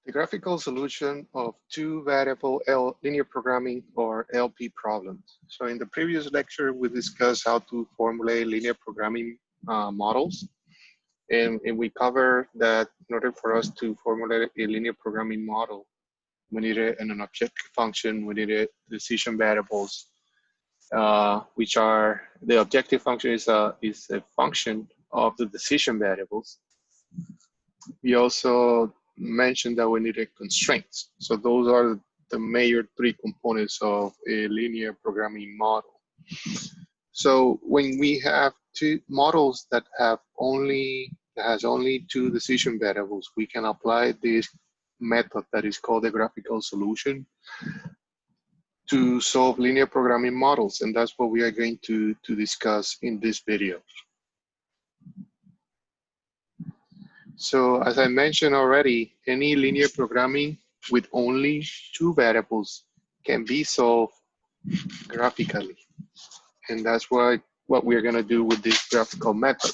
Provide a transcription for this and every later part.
The graphical solution of two-variable linear programming or LP problems. So in the previous lecture, we discussed how to formulate linear programming models. And we covered that in order for us to formulate a linear programming model, we needed an objective function, we needed decision variables, which are, the objective function is a function of the decision variables. We also mentioned that we needed constraints. So those are the major three components of a linear programming model. So when we have two models that has only two decision variables, we can apply this method that is called the graphical solution to solve linear programming models. And that's what we are going to discuss in this video. So as I mentioned already, any linear programming with only two variables can be solved graphically. And that's what we're going to do with this graphical method.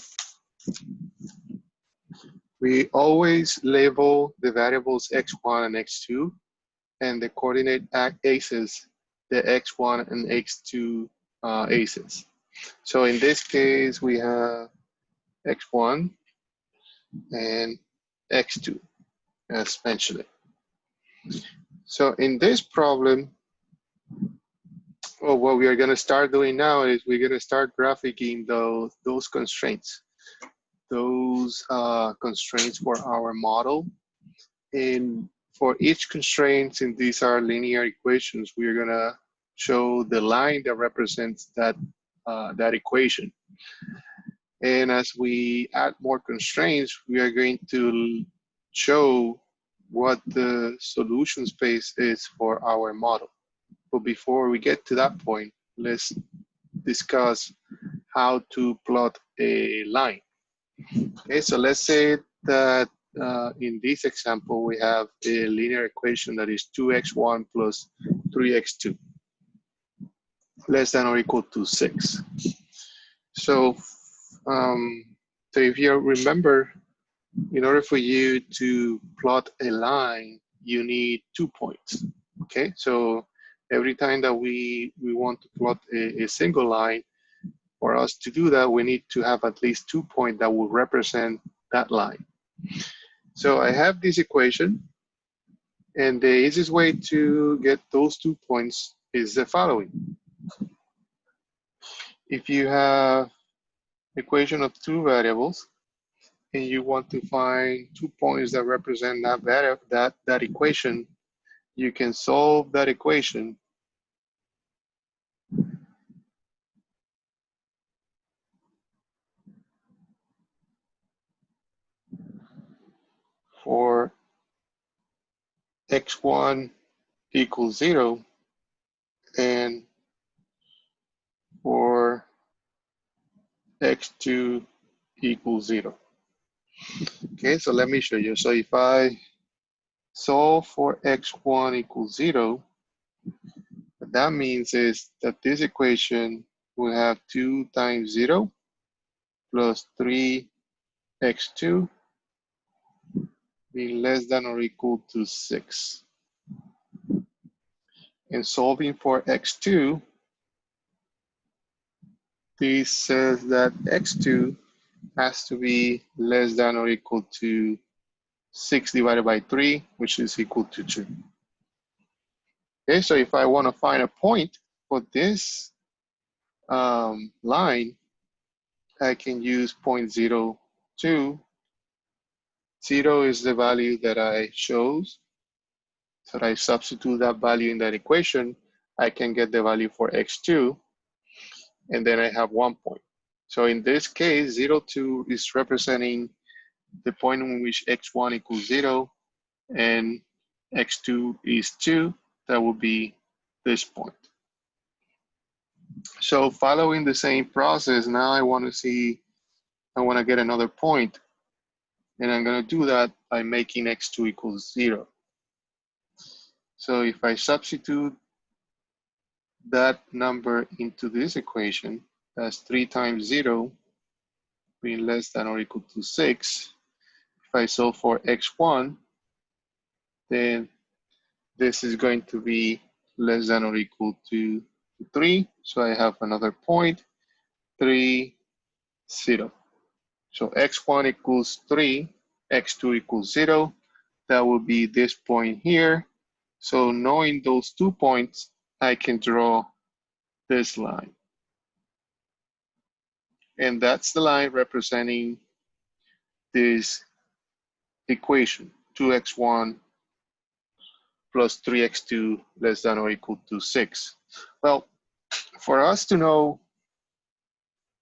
We always label the variables x1 and x2 and the coordinate axes, the x1 and x2 axes. So in this case, we have x1 and x2 as mentioned. So in this problem, what we are going to start doing now is we're going to start graphing those constraints, constraints for our model. And for each constraint, since these are linear equations, we're going to show the line that represents that equation. And as we add more constraints, we are going to show what the solution space is for our model. But before we get to that point, let's discuss how to plot a line. Okay, so let's say that in this example, we have a linear equation that is 2x1 plus 3x2 less than or equal to 6. So if you remember, in order for you to plot a line, you need 2 points. Okay, so every time that we want to plot a single line, for us to do that, we need to have at least 2 points that will represent that line. So I have this equation, and the easiest way to get those 2 points is the following. If you have equation of two variables, and you want to find 2 points that represent that equation, you can solve that equation for x1 equals 0 and for x2 equals 0. Okay, so let me show you. So if I solve for x1 equals 0, what that means is that this equation will have 2 times 0 plus 3x2 being less than or equal to 6. And solving for x2, this says that x2 has to be less than or equal to 6 divided by 3, which is equal to 2. Okay, so if I want to find a point for this line, I can use 0.02. 0 is the value that I chose. So I substitute that value in that equation, I can get the value for x2, and then I have 1 point. So in this case, 0.2 is representing the point in which x1 equals 0 and x2 is 2. That will be this point. So following the same process, now I want to get another point. And I'm going to do that by making x2 equals 0. So if I substitute that number into this equation, that's 3 times 0 being less than or equal to 6. If I solve for x1, then this is going to be less than or equal to 3. So I have another point, 3, 0. So x1 equals 3, x2 equals 0. That will be this point here. So knowing those 2 points, I can draw this line. And that's the line representing this equation, 2x1 plus 3x2 less than or equal to 6. Well, for us to know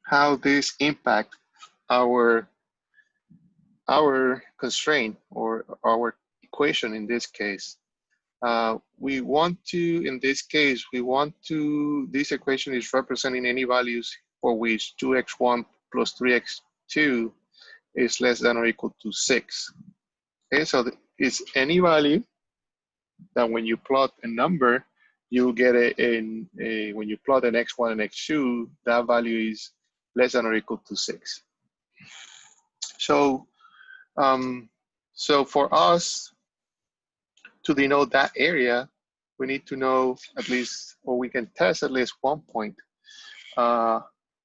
how this impact our constraint or our equation in this case, we want to, in this case, this equation is representing any values for which 2x1 plus 3x2 is less than or equal to 6. Okay, so it's any value that when you plot a number, you'll get when you plot an x1 and x2, that value is less than or equal to 6. So, so for us to denote that area, we need to know at least, or we can test at least one point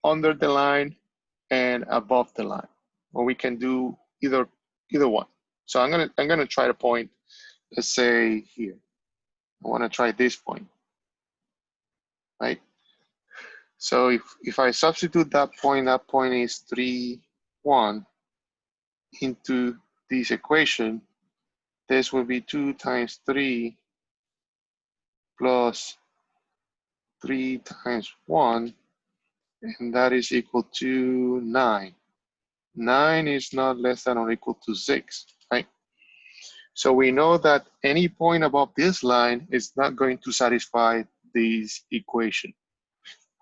under the line and above the line, or we can do either one. So I'm gonna try to point, let's say here. I want to try this point, right? So if I substitute that point is 3, 1 into this equation, this will be 2 times 3 plus 3 times 1, and that is equal to 9. 9 is not less than or equal to 6, right? So we know that any point above this line is not going to satisfy this equation.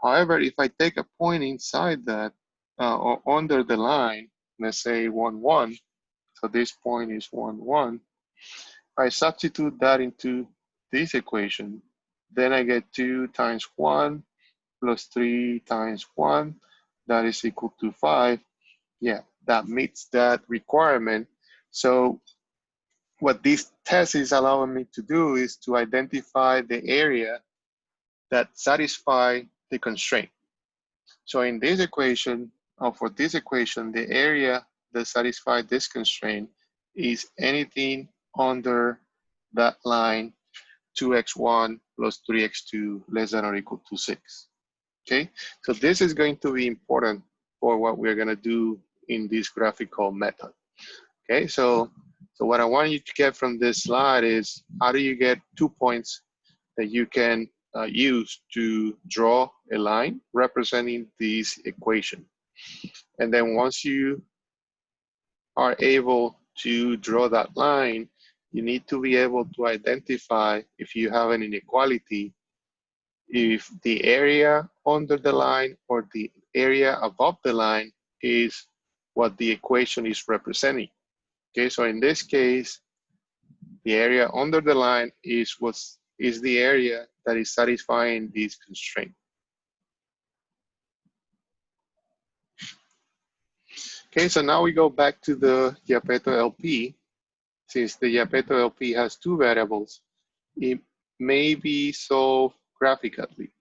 However, if I take a point inside that or under the line, let's say 1, 1, so this point is 1, 1, I substitute that into this equation, then I get 2 times 1 plus 3 times 1, that is equal to 5. Yeah, that meets that requirement. So what this test is allowing me to do is to identify the area that satisfy the constraint. So in this equation, or for this equation, the area that satisfies this constraint is anything under that line 2x1 plus 3x2 less than or equal to 6. Okay, so this is going to be important for what we're going to do in this graphical method. Okay, so what I want you to get from this slide is how do you get 2 points that you can use to draw a line representing this equation. And then once you are able to draw that line, you need to be able to identify if you have an inequality, if the area under the line or the area above the line is what the equation is representing. Okay, so in this case, the area under the line is the area that is satisfying this constraint. Okay, so now we go back to the Gepetto LP. Since the Gepetto LP has 2 variables, it may be solved graphically.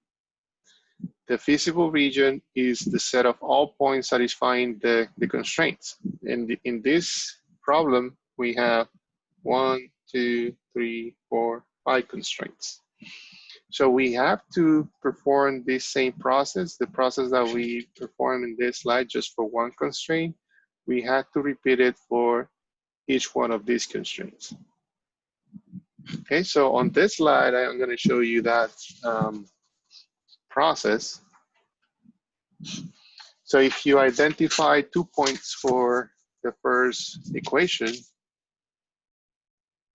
The feasible region is the set of all points satisfying the constraints. And in this problem, we have 1, 2, 3, 4, 5 constraints. So we have to perform this same process, the process that we performed in this slide just for one constraint. We have to repeat it for each one of these constraints. Okay, so on this slide, I'm going to show you that process. So if you identify 2 points for the first equation,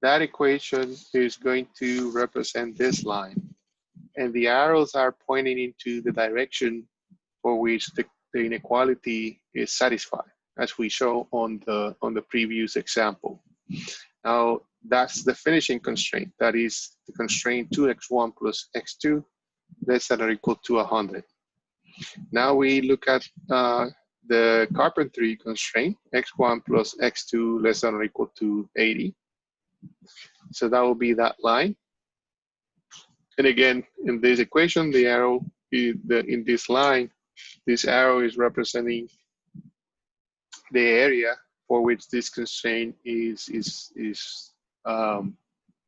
that equation is going to represent this line. And the arrows are pointing into the direction for which the inequality is satisfied, as we show on the previous example. Now, that's the finishing constraint. That is the constraint 2x1 plus x2 less than or equal to 100. Now we look at the carpentry constraint, x1 plus x2 less than or equal to 80. So that will be that line. And again, in this equation, the arrow in this line, this arrow is representing the area for which this constraint is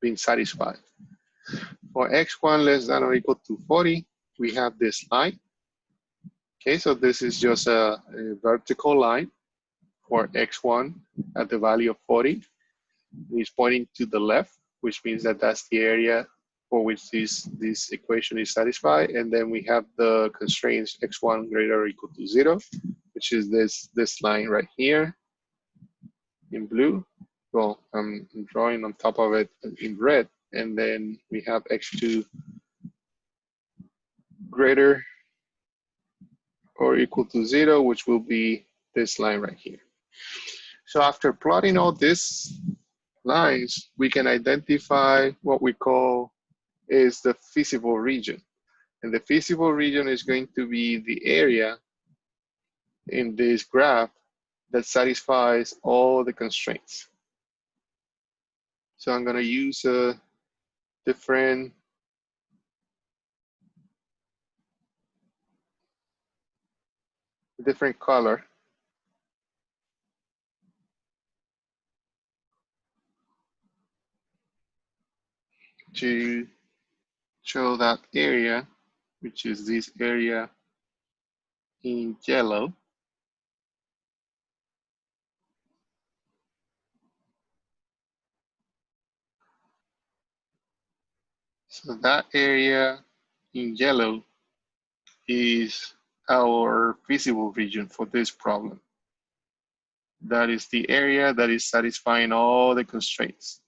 being satisfied. For x1 less than or equal to 40, we have this line. Okay, so this is just a vertical line for x1 at the value of 40. It's pointing to the left, which means that that's the area for which this equation is satisfied. And then we have the constraints x1 greater or equal to 0, which is this line right here in blue. Well, I'm drawing on top of it in red. And then we have x2 greater or equal to 0, which will be this line right here. So after plotting all these lines, we can identify what we call is the feasible region. And the feasible region is going to be the area in this graph that satisfies all the constraints. So I'm going to use a different color to show that area, which is this area in yellow. So that area in yellow is our feasible region for this problem. That is the area that is satisfying all the constraints.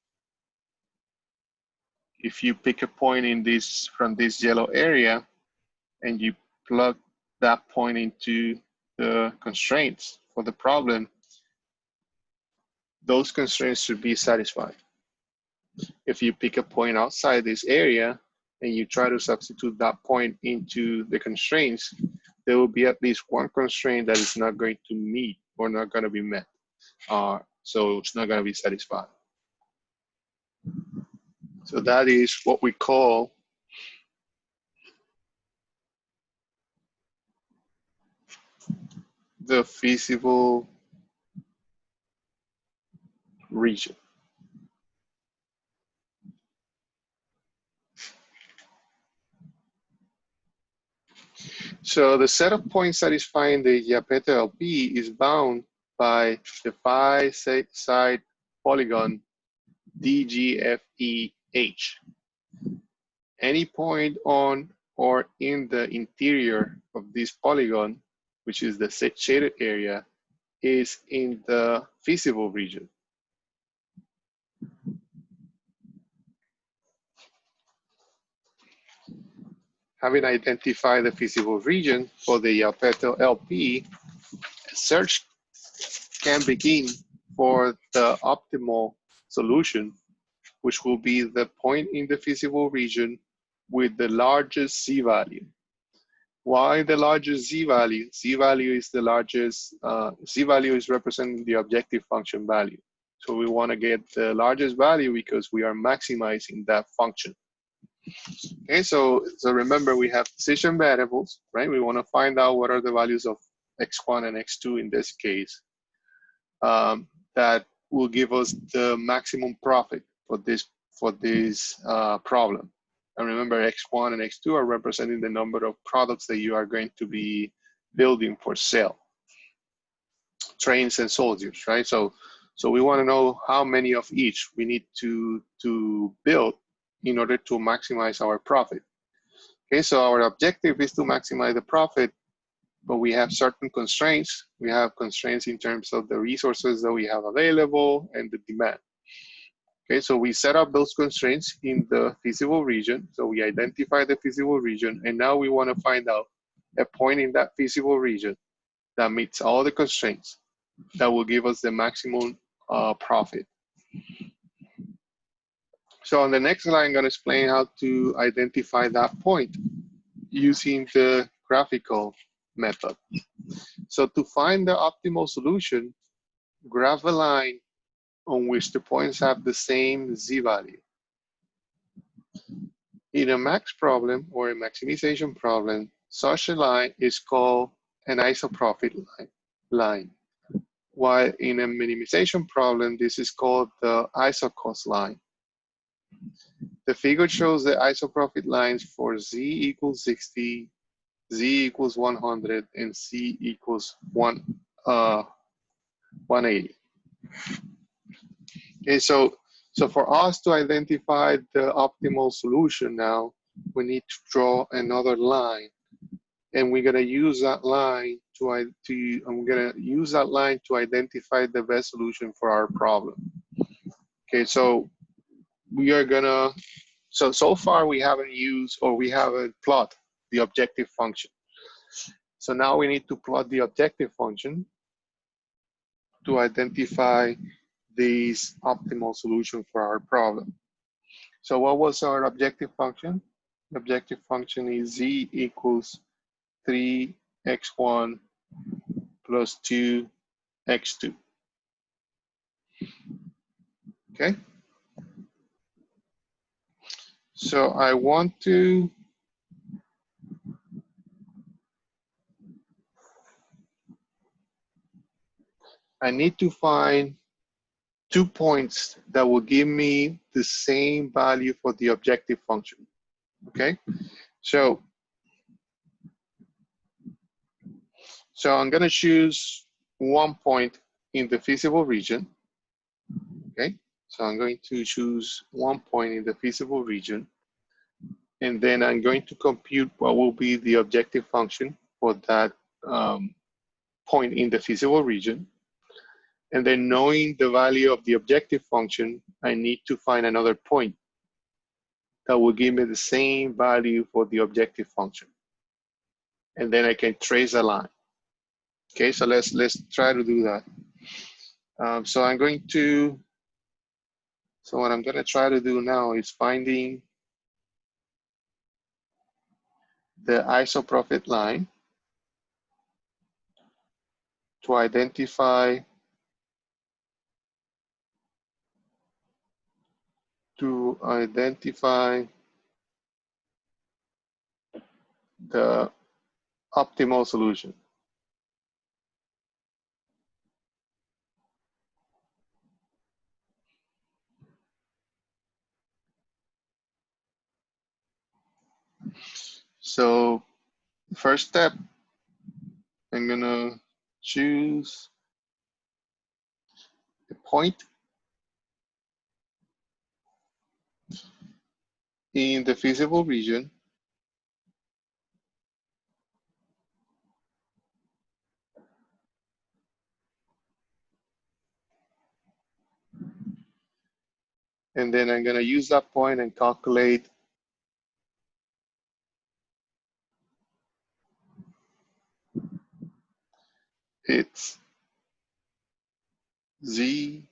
If you pick a point in this from this yellow area and you plug that point into the constraints for the problem, those constraints should be satisfied. If you pick a point outside this area and you try to substitute that point into the constraints, there will be at least one constraint that is not going to meet or not going to be met. So it's not going to be satisfied. So that is what we call the feasible region. So the set of points satisfying the Yapeta LP is bound by the 5-side polygon DGFEH. Any point on or in the interior of this polygon, which is the shaded area, is in the feasible region. Having identified the feasible region for the Yapeta LP, search can begin for the optimal solution, which will be the point in the feasible region with the largest z-value. Why the largest z-value? Z-value is the largest, z-value is representing the objective function value. So we want to get the largest value because we are maximizing that function. Okay, so remember we have decision variables, right? We want to find out what are the values of x1 and x2 in this case. That will give us the maximum profit for this problem. And remember, x1 and x2 are representing the number of products that you are going to be building for sale. Trains and soldiers, right? So we want to know how many of each we need to build in order to maximize our profit. Okay, so our objective is to maximize the profit, but we have certain constraints. We have constraints in terms of the resources that we have available and the demand. Okay, so we set up those constraints in the feasible region. So we identify the feasible region, and now we want to find out a point in that feasible region that meets all the constraints that will give us the maximum profit. So on the next slide, I'm going to explain how to identify that point using the graphical method. So to find the optimal solution, graph a line on which the points have the same z-value. In a max problem or a maximization problem, such a line is called an isoprofit line. While in a minimization problem, this is called the isocost line. The figure shows the isoprofit lines for z equals 60, z equals 100, and c equals 180. Okay, so for us to identify the optimal solution now, we need to draw another line, and we're gonna use that line to identify the best solution for our problem. Okay, so we are gonna, so far we haven't used, or we haven't plot the objective function. So now we need to plot the objective function to identify this optimal solution for our problem. So what was our objective function? The objective function is z equals 3x1 plus 2x2. Okay. So I need to find 2 points that will give me the same value for the objective function. Okay. So I'm going to choose 1 point in the feasible region. Okay. So I'm going to choose 1 point in the feasible region. And then I'm going to compute what will be the objective function for that point in the feasible region. And then knowing the value of the objective function, I need to find another point that will give me the same value for the objective function. And then I can trace a line. Okay, so let's try to do that. So what I'm going to try to do now is finding the isoprofit line to identify the optimal solution. So first step, I'm gonna choose a point in the feasible region. And then I'm gonna use that point and calculate its z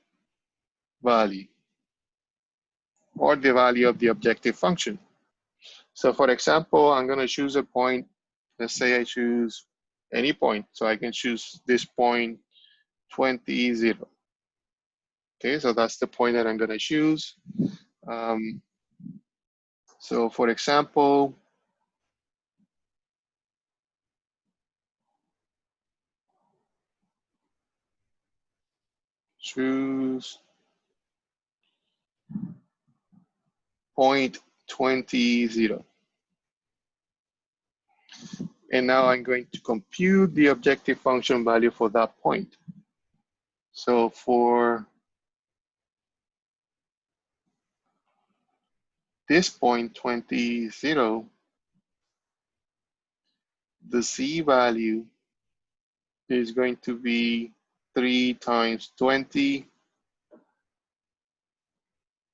value, or the value of the objective function. So for example, I'm gonna choose a point. Let's say I choose any point. So I can choose this point 20, 0. Okay, so that's the point that I'm gonna choose. So for example, choose point 20, 0. And now I'm going to compute the objective function value for that point. So for this point 20, 0, the z value is going to be 3 times 20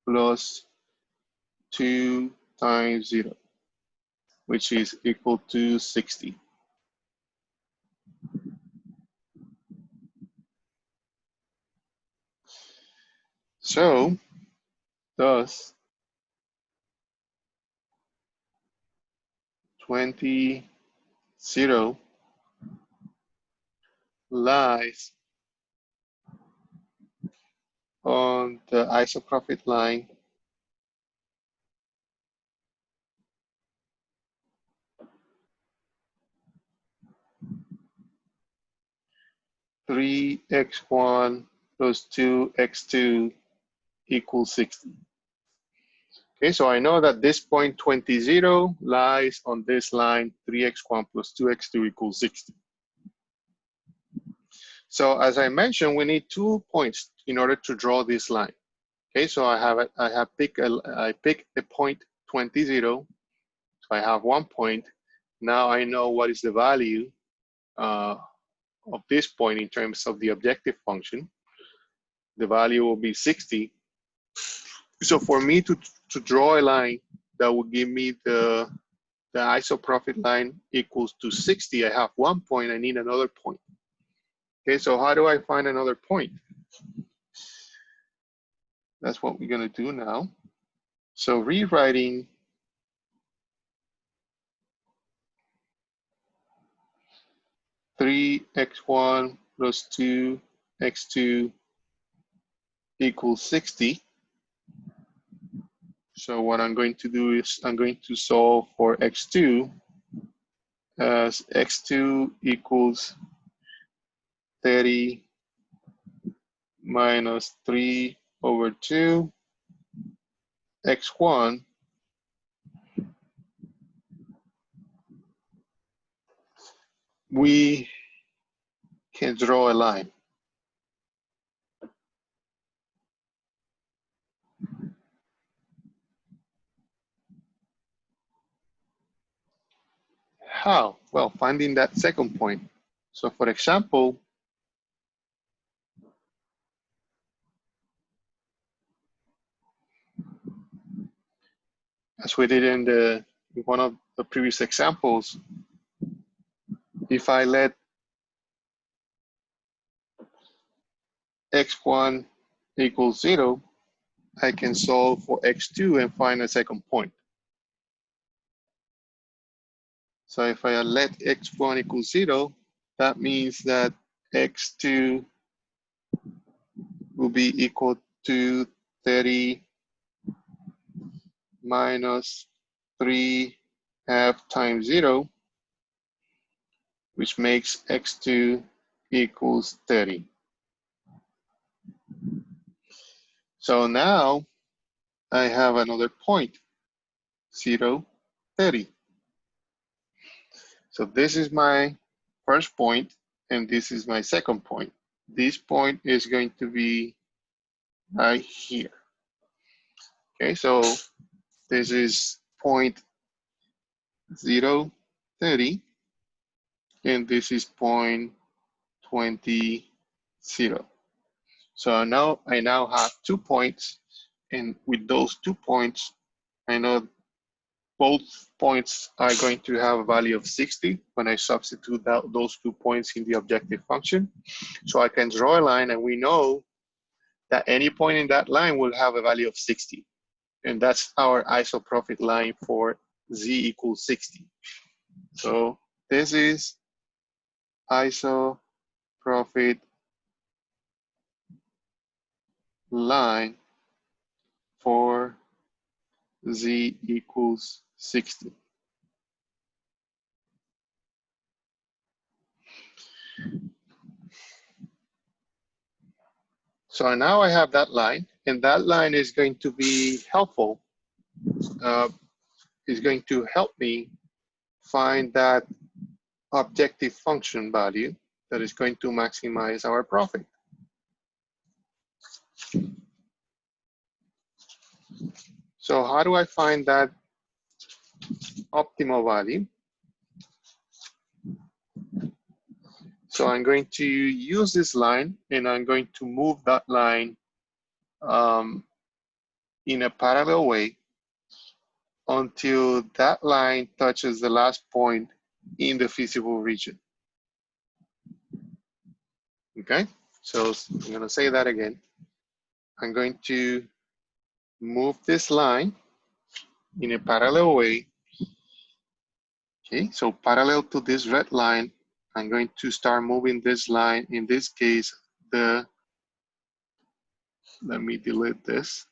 plus 2 times 0, which is equal to 60. So thus 20, 0 lies on on the isoprofit line. Three x1 plus 2x2 equals 60. Okay, so I know that this point 20, 0 lies on this line, 3x1 plus 2x2 equals 60. So as I mentioned, we need 2 points in order to draw this line. Okay, so I pick a point 20, 0. So I have 1 point. Now I know what is the value of this point in terms of the objective function. The value will be 60. So for me to draw a line that will give me the isoprofit line equals to 60, I have 1 point, I need another point. Okay, so how do I find another point? That's what we're gonna do now. So rewriting three x1 plus 2x2 equals 60. So what I'm going to do is I'm going to solve for x2 as x2 equals 30 minus 3 over 2. X1 we can draw a line. How? Well, finding that second point. So for example, as we did in one of the previous examples, if I let x1 equals 0, I can solve for x2 and find a second point. So if I let x1 equals 0, that means that x2 will be equal to 30 minus 3 half times 0, which makes x2 equals 30. So now I have another point, 0, 30. So this is my first point, and this is my second point. This point is going to be right here. Okay, so this is point 0, 30, and this is point 20, 0. So I now have 2 points, and with those 2 points, I know both points are going to have a value of 60 when I substitute those 2 points in the objective function. So I can draw a line, and we know that any point in that line will have a value of 60. And that's our isoprofit line for z equals 60. So this is isoprofit line for z equals 60. So now I have that line, and that line is going to be helpful. Is going to help me find that objective function value that is going to maximize our profit. So how do I find that optimal value? So I'm going to use this line, and I'm going to move that line in a parallel way until that line touches the last point in the feasible region. Okay, so I'm going to say that again. I'm going to move this line in a parallel way. Okay, so parallel to this red line, I'm going to start moving this line, in this case, the let me delete this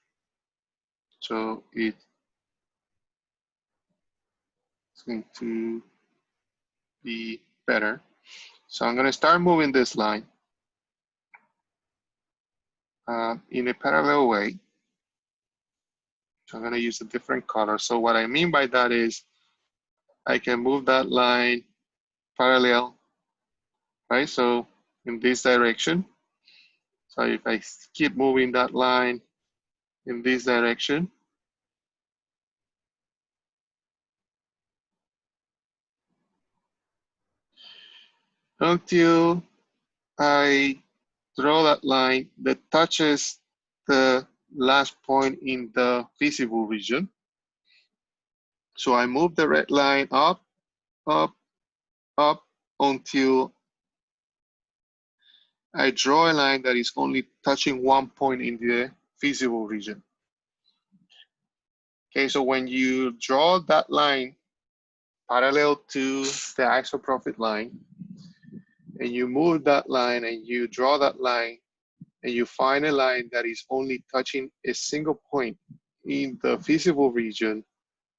so it's going to be better. So I'm going to start moving this line in a parallel way. So I'm going to use a different color. So what I mean by that is I can move that line parallel, right? So in this direction. So if I keep moving that line in this direction, until I draw that line that touches the last point in the visible region. So I move the red line up, up, up until I draw a line that is only touching one point in the visible region. Okay, so when you draw that line parallel to the isoprofit line, and you move that line and you draw that line, and you find a line that is only touching a single point in the visible region,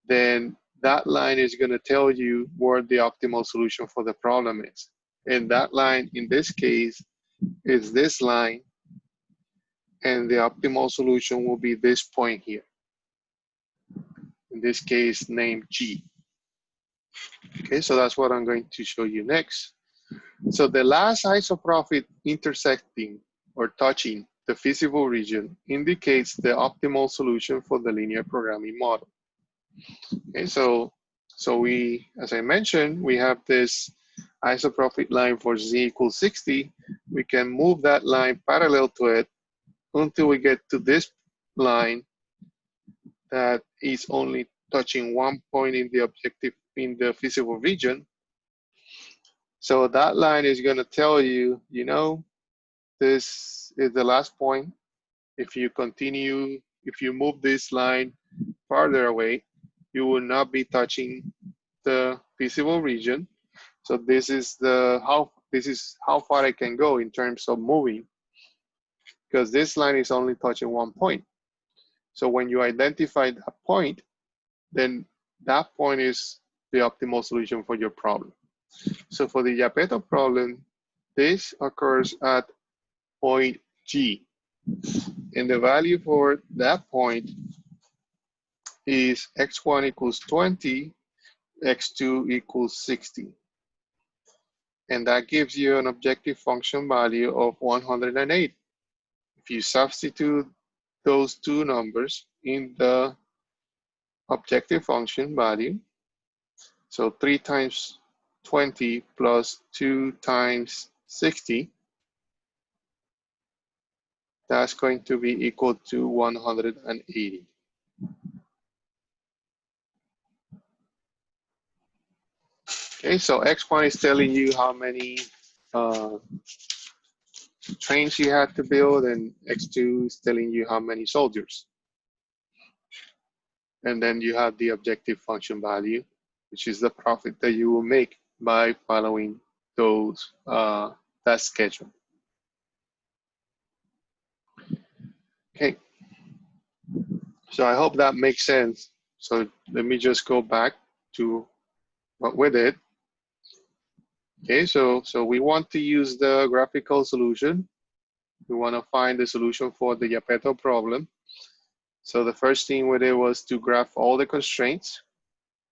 then that line is going to tell you where the optimal solution for the problem is. And that line, in this case, is this line, and the optimal solution will be this point here. In this case, named G. Okay, so that's what I'm going to show you next. So the last isoprofit intersecting or touching the visible region indicates the optimal solution for the linear programming model. Okay, so we, as I mentioned, we have this isoprofit line for z equals 60. We can move that line parallel to it until we get to this line that is only touching one point in the objective, in the visible region. So that line is going to tell you, you know, this is the last point. If you continue, if you move this line farther away, you will not be touching the visible region. So this is how far I can go in terms of moving, because this line is only touching one point. So when you identify that point, then that point is the optimal solution for your problem. So for the Gepetto problem, this occurs at point G. And the value for that point is x1 equals 20, x2 equals 60. And that gives you an objective function value of 108. If you substitute those two numbers in the objective function value, so 3 times 20 plus 2 times 60, that's going to be equal to 180. Okay, so X1 is telling you how many trains you had to build, and X2 is telling you how many soldiers. And then you have the objective function value, which is the profit that you will make by following those that schedule. Okay, so I hope that makes sense. So let me just go back to what we did. Okay, so we want to use the graphical solution. We want to find the solution for the Gepetto problem. So the first thing we did was to graph all the constraints.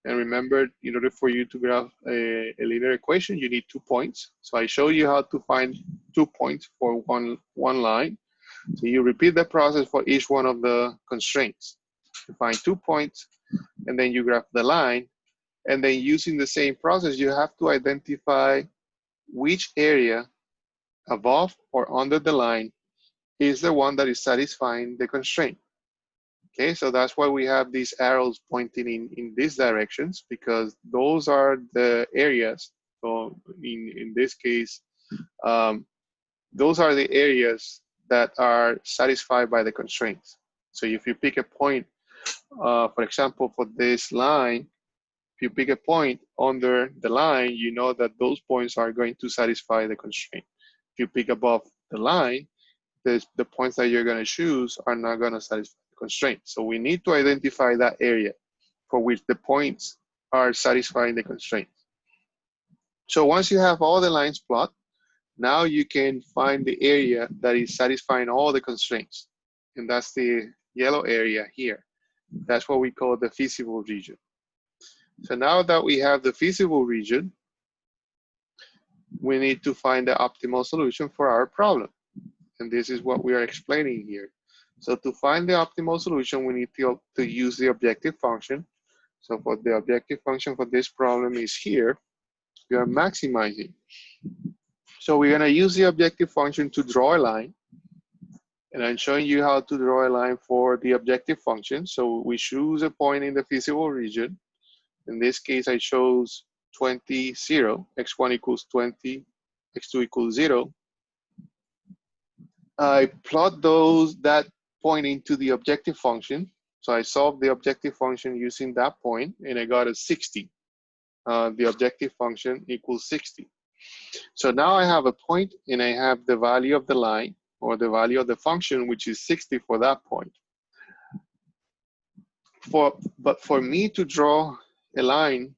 And remember, in order for you to graph a linear equation, you need 2 points. So I show you how to find 2 points for one line. So you repeat the process for each one of the constraints. You find 2 points, and then you graph the line. And then using the same process, you have to identify which area above or under the line is the one that is satisfying the constraint. Okay, so that's why we have these arrows pointing in these directions, because those are the areas. So in this case, those are the areas that are satisfied by the constraints. So if you pick a point, for example, for this line, if you pick a point under the line, you know that those points are going to satisfy the constraint. If you pick above the line, the points that you're going to choose are not going to satisfy the constraint. So we need to identify that area for which the points are satisfying the constraint. So once you have all the lines plotted, now you can find the area that is satisfying all the constraints. And that's the yellow area here. That's what we call the feasible region. So now that we have the feasible region, we need to find the optimal solution for our problem. And this is what we are explaining here. So to find the optimal solution, we need to use the objective function. So for the objective function for this problem is here, we are maximizing. So we're gonna use the objective function to draw a line. And I'm showing you how to draw a line for the objective function. So we choose a point in the feasible region. In this case, I chose 20, 0, x1 equals 20, x2 equals 0. I plot that point into the objective function. So I solved the objective function using that point, and I got a 60. The objective function equals 60. So now I have a point, and I have the value of the line, or the value of the function, which is 60 for that point. But for me to draw a line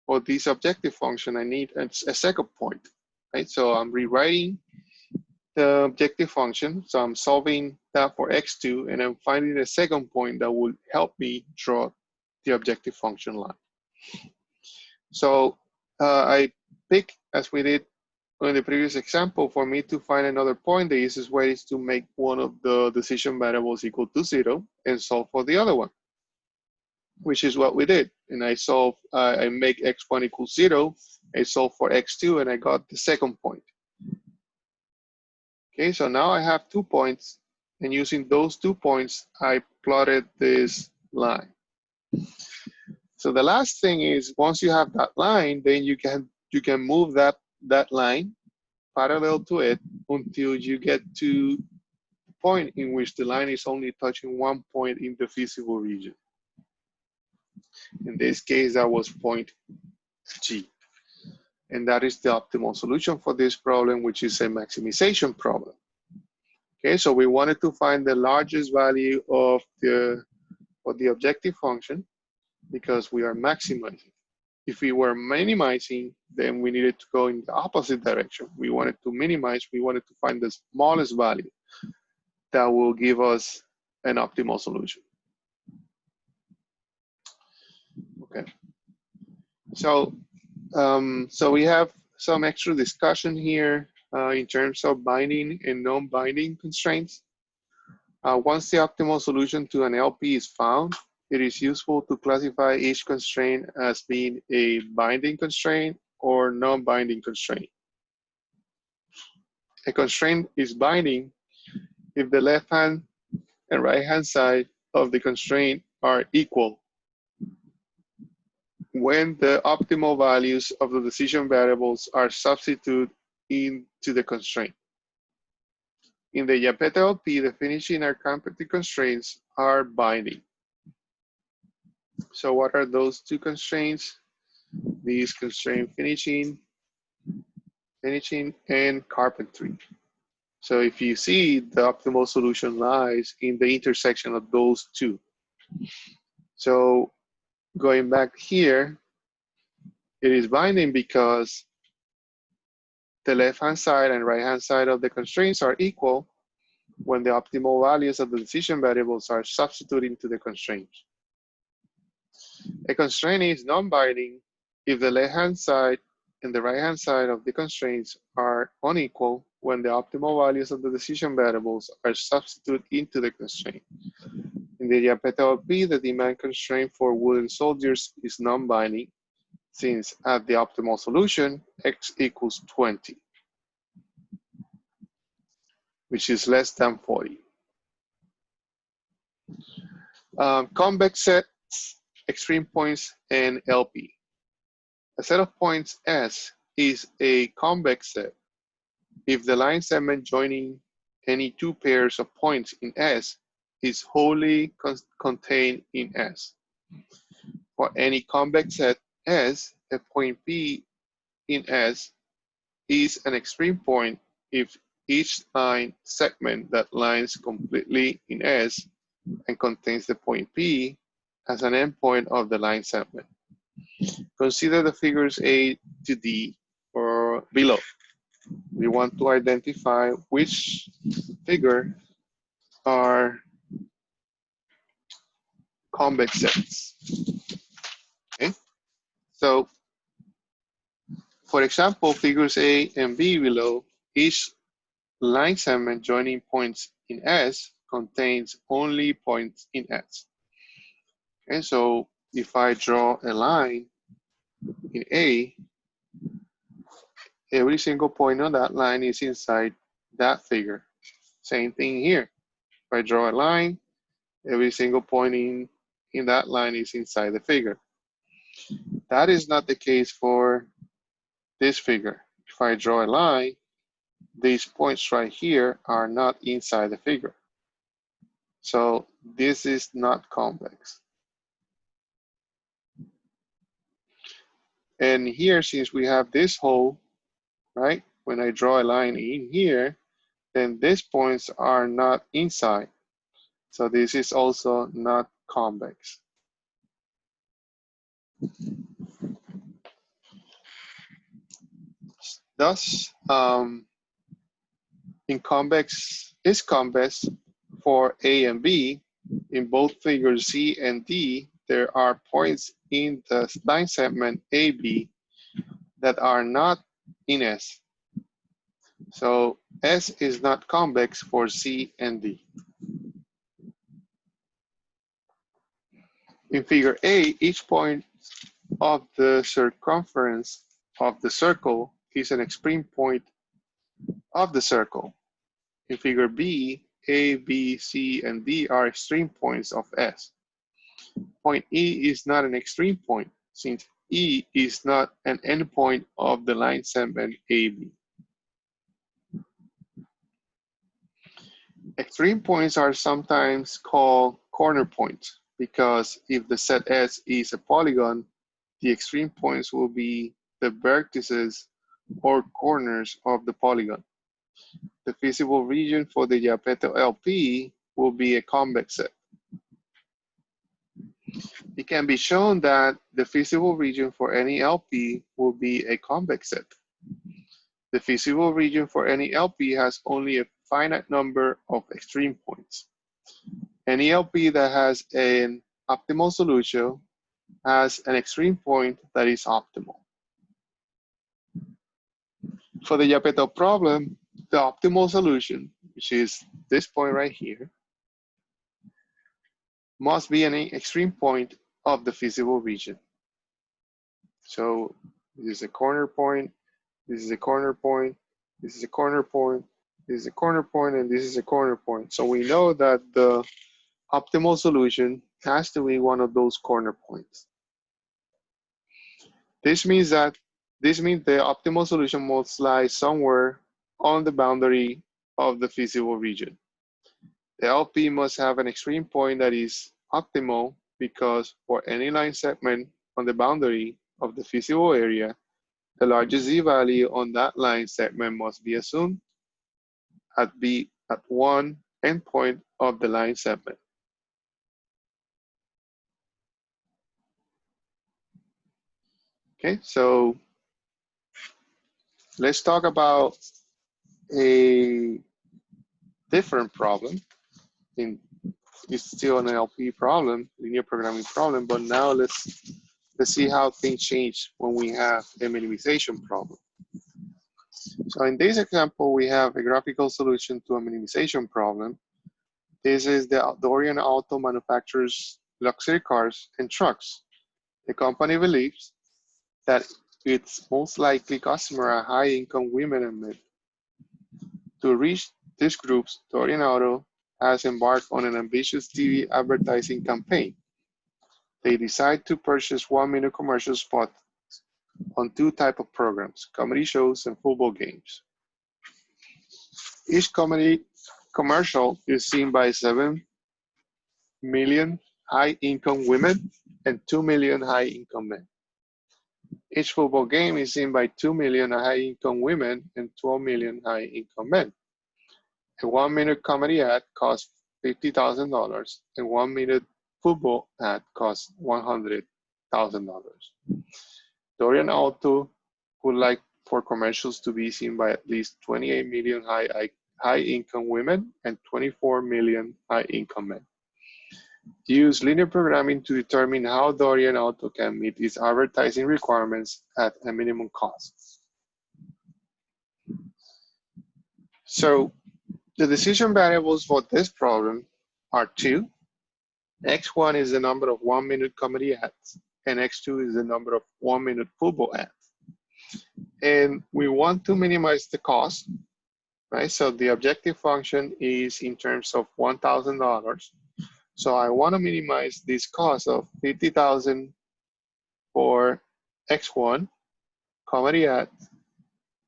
for this objective function, I need a second point, right? So I'm rewriting the objective function. So I'm solving that for x2, and I'm finding a second point that will help me draw the objective function line. So I pick, as we did in the previous example, for me to find another point, the easiest way is to make one of the decision variables equal to 0 and solve for the other one, which is what we did. And I make x1 equals 0, I solve for x2, and I got the second point. Okay, so now I have 2 points, and using those 2 points, I plotted this line. So the last thing is, once you have that line, then you can move that line parallel to it until you get to the point in which the line is only touching one point in the feasible region. In this case, that was point G. And that is the optimal solution for this problem, which is a maximization problem. Okay, so we wanted to find the largest value of the objective function because we are maximizing. If we were minimizing, then we needed to go in the opposite direction. We wanted to minimize, we wanted to find the smallest value that will give us an optimal solution. Okay, so we have some extra discussion here in terms of binding and non-binding constraints. Once the optimal solution to an LP is found, it is useful to classify each constraint as being a binding constraint or non-binding constraint. A constraint is binding if the left-hand and right-hand side of the constraint are equal when the optimal values of the decision variables are substituted into the constraint. In the Yapeta LP, the finishing and completing constraints are binding. So what are those two constraints? These constraint finishing and carpentry. So if you see, the optimal solution lies in the intersection of those two. So going back here, it is binding because the left-hand side and right-hand side of the constraints are equal when the optimal values of the decision variables are substituted into the constraints. A constraint is non-binding if the left-hand side and the right-hand side of the constraints are unequal when the optimal values of the decision variables are substituted into the constraint. In the Yapeta LP, the demand constraint for wooden soldiers is non-binding, since at the optimal solution, x equals 20, which is less than 40. Convex sets, extreme points, and LP. A set of points S is a convex set if the line segment joining any two pairs of points in S is wholly contained in S. For any convex set S, a point P in S is an extreme point if each line segment that lines completely in S and contains the point P as an endpoint of the line segment. Consider the figures A to D or below. We want to identify which figure are convex sets. Okay, so for example, figures A and B below, each line segment joining points in S contains only points in S. Okay, so if I draw a line in A, every single point on that line is inside that figure. Same thing here. If I draw a line, every single point in that line is inside the figure. That is not the case for this figure. If I draw a line, these points right here are not inside the figure. So this is not convex. And here, since we have this hole, right? When I draw a line in here, then these points are not inside. So this is also not convex. Thus, in convex is convex for A and B. In both figures C and D, there are points in the line segment AB that are not in S. So S is not convex for C and D. In figure A, each point of the circumference of the circle is an extreme point of the circle. In figure B, A, B, C, and D are extreme points of S. Point E is not an extreme point, since E is not an endpoint of the line segment AB. Extreme points are sometimes called corner points, because if the set S is a polygon, the extreme points will be the vertices or corners of the polygon. The feasible region for the Yappeto LP will be a convex set. It can be shown that the feasible region for any LP will be a convex set. The feasible region for any LP has only a finite number of extreme points. Any LP that has an optimal solution has an extreme point that is optimal. For the Yappeto problem, the optimal solution, which is this point right here, must be an extreme point of the feasible region. So this is a corner point, this is a corner point, this is a corner point, this is a corner point, and this is a corner point. So we know that the optimal solution has to be one of those corner points. This means the optimal solution must lie somewhere on the boundary of the feasible region. The LP must have an extreme point that is optimal, because for any line segment on the boundary of the feasible area, the largest z-value on that line segment must be assumed at one endpoint of the line segment. Okay, so let's talk about a different problem. It's still an LP problem, linear programming problem, but now let's see how things change when we have a minimization problem. So in this example, we have a graphical solution to a minimization problem. This is the Dorian Auto manufactures luxury cars and trucks. The company believes that its most likely customer are high-income women and men. To reach these groups, Dorian Auto has embarked on an ambitious TV advertising campaign. They decide to purchase 1-minute commercial spots on 2 types of programs, comedy shows and football games. Each comedy commercial is seen by 7 million high-income women and 2 million high-income men. Each football game is seen by 2 million high-income women and 12 million high-income men. A 1-minute comedy ad costs $50,000. A 1-minute football ad costs $100,000. Dorian Auto would like for commercials to be seen by at least 28 million high-income women and 24 million high-income men. Use linear programming to determine how Dorian Auto can meet its advertising requirements at a minimum cost. So the decision variables for this problem are two. X1 is the number of 1-minute comedy ads, and X2 is the number of 1-minute football ads. And we want to minimize the cost, right? So the objective function is in terms of $1,000. So I want to minimize this cost of $50,000 for X1 comedy ads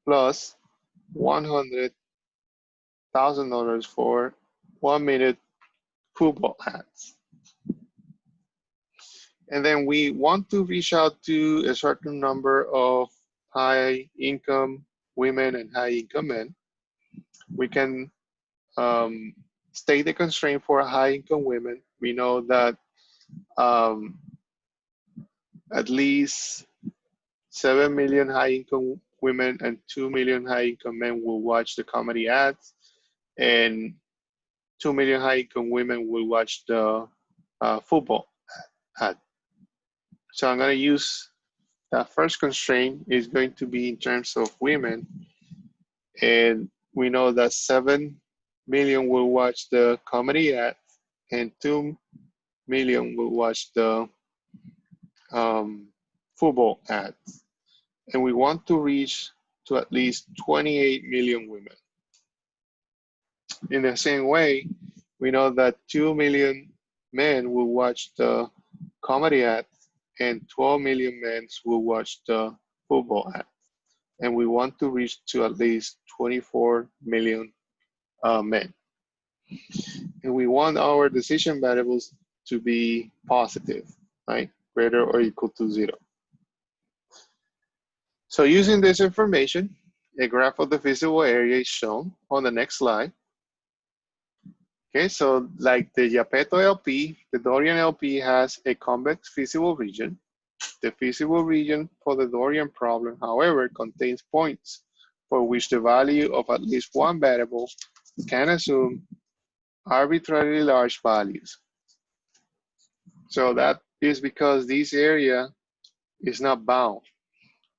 plus $100,000 for 1-minute football ads. And then we want to reach out to a certain number of high-income women and high-income men. We can state the constraint for high-income women. We know that at least 7 million high-income women and 2 million high-income men will watch the comedy ads, and 2 million high-income women will watch the football ad. So I'm going to use that first constraint is going to be in terms of women, and we know that 7 million will watch the comedy ad and 2 million will watch the football ads. And we want to reach to at least 28 million women. In the same way, we know that 2 million men will watch the comedy ads and 12 million men will watch the football ads. And we want to reach to at least 24 million men. And we want our decision variables to be positive, right? Greater or equal to 0. So using this information, a graph of the feasible area is shown on the next slide. Okay, so like the Yappeto LP, the Dorian LP has a convex feasible region. The feasible region for the Dorian problem, however, contains points for which the value of at least one variable can assume arbitrarily large values. So that is because this area is not bound.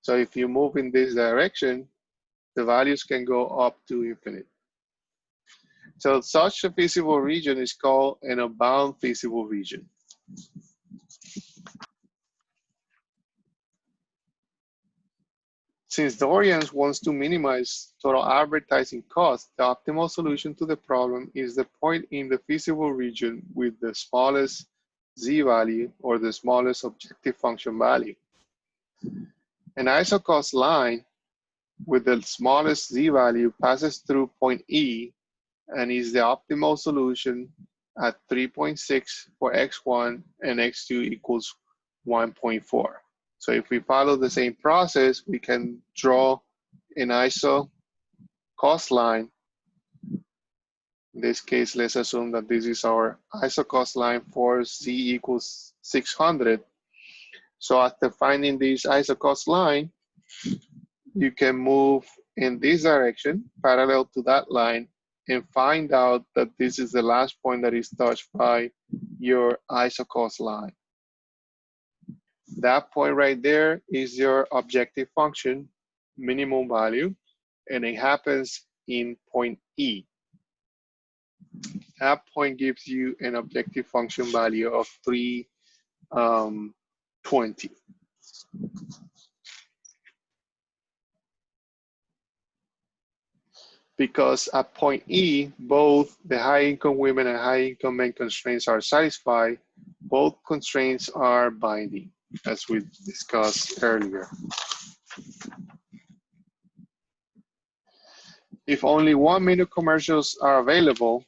So if you move in this direction, the values can go up to infinite. So such a feasible region is called an unbound feasible region. Since Dorian wants to minimize total advertising costs, the optimal solution to the problem is the point in the feasible region with the smallest z-value or the smallest objective function value. An isocost line with the smallest z-value passes through point E and is the optimal solution at 3.6 for X1 and X2 equals 1.4. So if we follow the same process, we can draw an isocost line. In this case, let's assume that this is our isocost line for Z equals 600. So after finding this isocost line, you can move in this direction, parallel to that line, and find out that this is the last point that is touched by your isocost line. That point right there is your objective function, minimum value, and it happens in point E. That point gives you an objective function value of 320. Because at point E, both the high-income women and high-income men constraints are satisfied, both constraints are binding, as we discussed earlier. If only 1-minute commercials are available,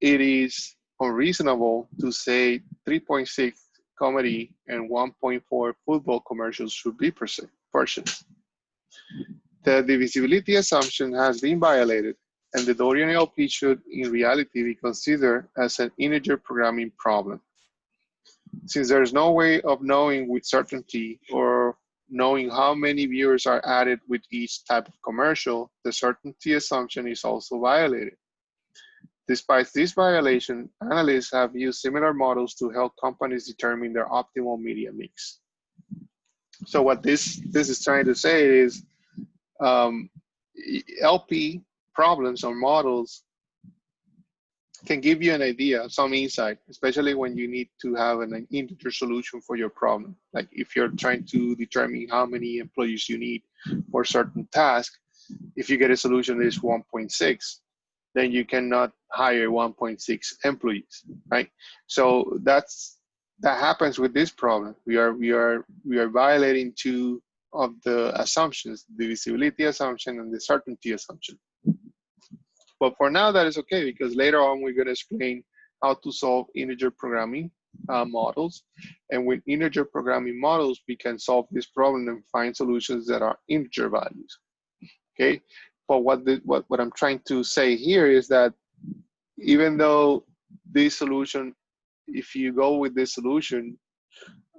it is unreasonable to say 3.6 comedy and 1.4 football commercials should be purchased. The divisibility assumption has been violated and the Dorian LP should in reality be considered as an integer programming problem. Since there's no way of knowing with certainty or knowing how many viewers are added with each type of commercial, the certainty assumption is also violated. Despite this violation, analysts have used similar models to help companies determine their optimal media mix. So what this is trying to say is LP problems or models can give you an idea, some insight, especially when you need to have an integer solution for your problem. Like if you're trying to determine how many employees you need for a certain task, if you get a solution that is 1.6, then you cannot hire 1.6 employees, right? So that happens with this problem. We are violating two of the assumptions, the divisibility assumption and the certainty assumption. But for now, that is okay, because later on we're going to explain how to solve integer programming models. And with integer programming models, we can solve this problem and find solutions that are integer values. Okay, but what I'm trying to say here is that even though this solution, if you go with this solution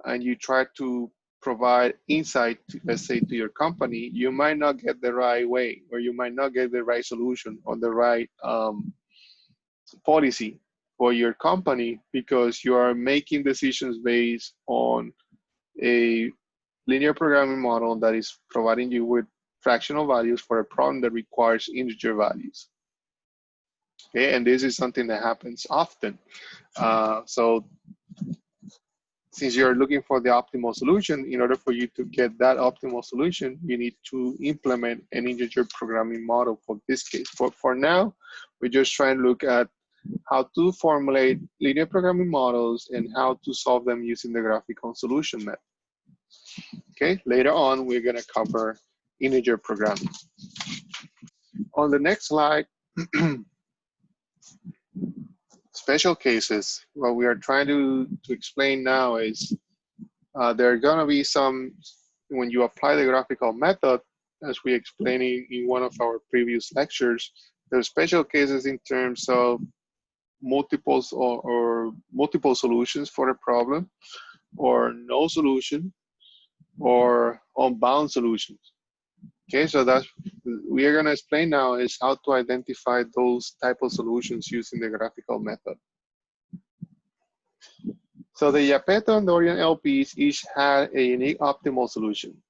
and you try to provide insight, let's say, to your company, you might not get the right way, or you might not get the right solution or the right policy for your company, because you are making decisions based on a linear programming model that is providing you with fractional values for a problem that requires integer values. Okay, and this is something that happens often. So since you're looking for the optimal solution, in order for you to get that optimal solution, you need to implement an integer programming model for this case. For now, we're just trying to look at how to formulate linear programming models and how to solve them using the graphical solution method. Okay, later on, we're gonna cover integer programming. On the next slide, special cases. What we are trying to explain now is there are gonna be some, when you apply the graphical method, as we explained in one of our previous lectures, there are special cases in terms of multiples or multiple solutions for a problem, or no solution, or unbound solutions. Okay, so that's we are going to explain now is how to identify those type of solutions using the graphical method. So the Yapeta and Dorian LPs each had a unique optimal solution.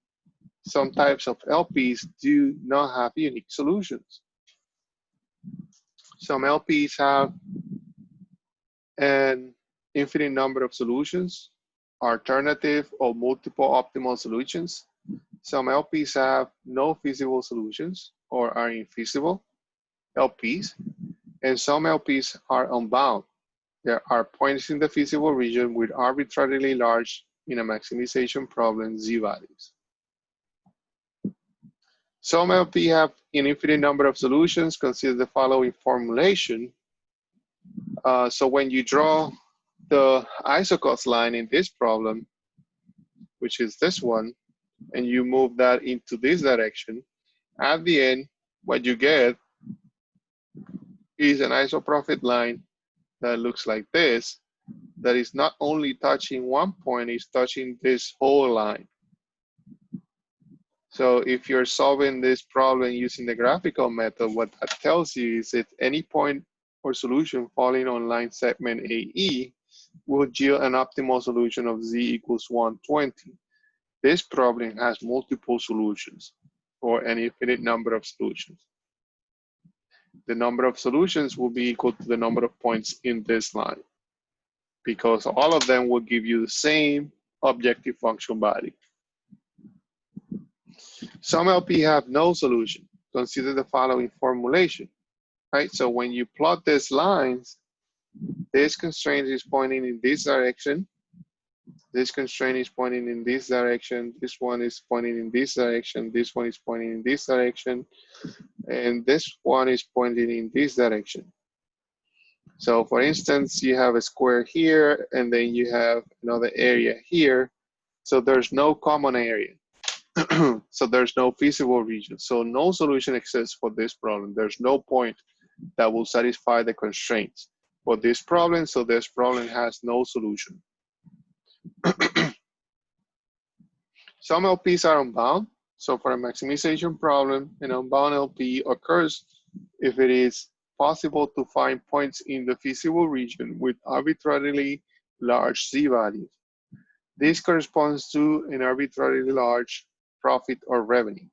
Some types of LPs do not have unique solutions. Some LPs have an infinite number of solutions, alternative or multiple optimal solutions. Some LPs have no feasible solutions or are infeasible LPs, and some LPs are unbound. There are points in the feasible region with arbitrarily large in a maximization problem Z values. Some LP have an infinite number of solutions. Consider the following formulation. So when you draw the isocos line in this problem, which is this one, and you move that into this direction, at the end, what you get is an isoprofit line that looks like this, that is not only touching one point, it's touching this whole line. So if you're solving this problem using the graphical method, what that tells you is that any point or solution falling on line segment AE will yield an optimal solution of Z equals 120. This problem has multiple solutions, or an infinite number of solutions. The number of solutions will be equal to the number of points in this line, because all of them will give you the same objective function value. Some LP have no solution. Consider the following formulation, right? So when you plot these lines, this constraint is pointing in this direction. This constraint is pointing in this direction. This one is pointing in this direction. This one is pointing in this direction. And this one is pointing in this direction. So for instance, you have a square here, and then you have another area here. So there's no common area. So there's no feasible region. So no solution exists for this problem. There's no point that will satisfy the constraints for this problem. So this problem has no solution. Some LPs are unbound. So for a maximization problem, an unbound LP occurs if it is possible to find points in the feasible region with arbitrarily large z-values. This corresponds to an arbitrarily large profit or revenue.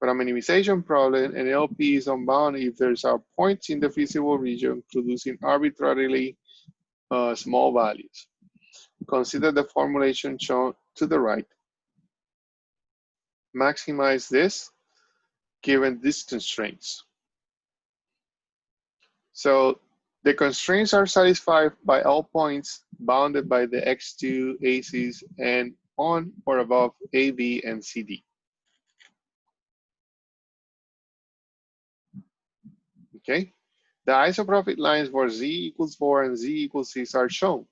For a minimization problem, an LP is unbound if there are points in the feasible region producing arbitrarily small values. Consider the formulation shown to the right. Maximize this given these constraints. So the constraints are satisfied by all points bounded by the X2 axes and on or above AB and CD. Okay, the isoprofit lines for z equals 4 and z equals 6 are shown.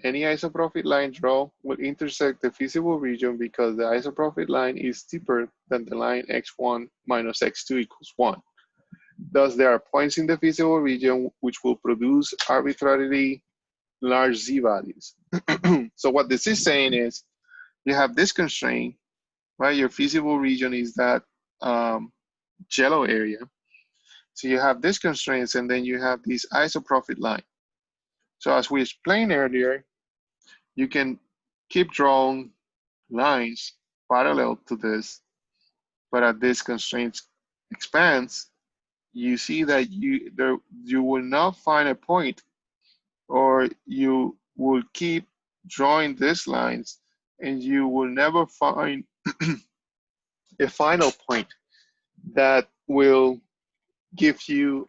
Any isoprofit line drawn will intersect the feasible region because the isoprofit line is steeper than the line x1 minus x2 equals 1. Thus, there are points in the feasible region which will produce arbitrarily large z values. So what this is saying is you have this constraint, right? Your feasible region is that yellow area. So you have this constraints and then you have this isoprofit line. So as we explained earlier, you can keep drawing lines parallel to this, but as this constraint expands, you see that you will not find a point, or you will keep drawing these lines and you will never find a final point that will give you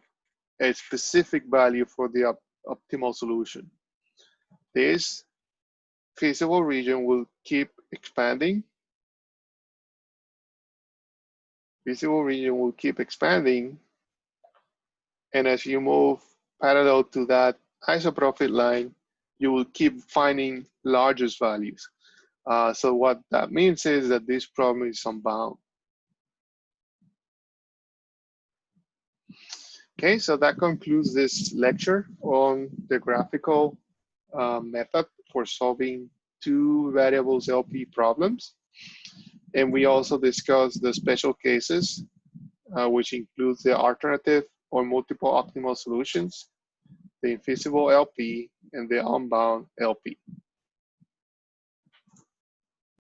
a specific value for the optimal solution. This feasible region will keep expanding. Feasible region will keep expanding. And as you move parallel to that isoprofit line, you will keep finding largest values. So what that means is that this problem is unbound. Okay, so that concludes this lecture on the graphical method for solving two variables LP problems. And we also discussed the special cases, which includes the alternative or multiple optimal solutions, the infeasible LP, and the unbound LP.